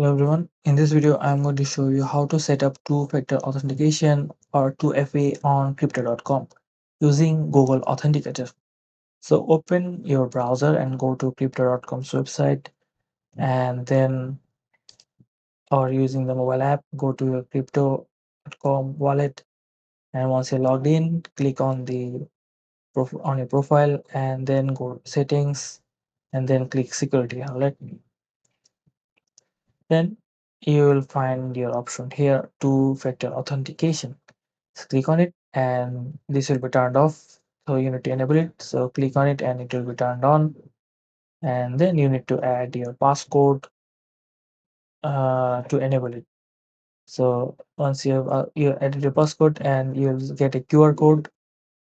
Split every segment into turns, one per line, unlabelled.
Hello everyone. In this video, I'm going to show you how to set up two-factor authentication or 2FA on crypto.com using Google Authenticator. So open your browser and go to crypto.com's website, and then or using the mobile app, go to your crypto.com wallet, and once you're logged in, click on the on your profile and then go to settings and then click security. Alright. Then you will find your option here, two-factor authentication. So click on it and this will be turned off. So you need to enable it. So click on it and it will be turned on. And then you need to add your passcode to enable it. So once you added your passcode, and you'll get a QR code,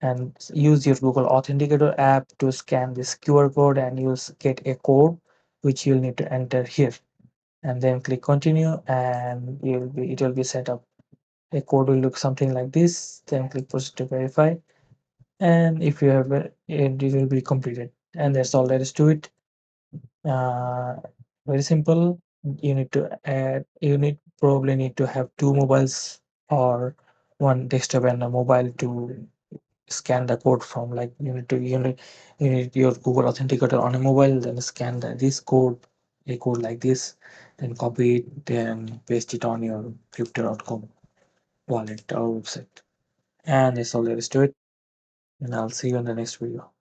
and use your Google Authenticator app to scan this QR code, and you'll get a code which you'll need to enter here. And then click continue, and it will be set up. A code will look something like this. Then click proceed to verify, and if you have it will be completed, and that's all there is to it. uh, Very simple. You need probably need to have two mobiles or one desktop and a mobile to scan the code from. Like you need your Google Authenticator on a mobile, then scan this code, a code like this, then copy it, then paste it on your crypto.com wallet or website. And that's all there is to it. And I'll see you in the next video.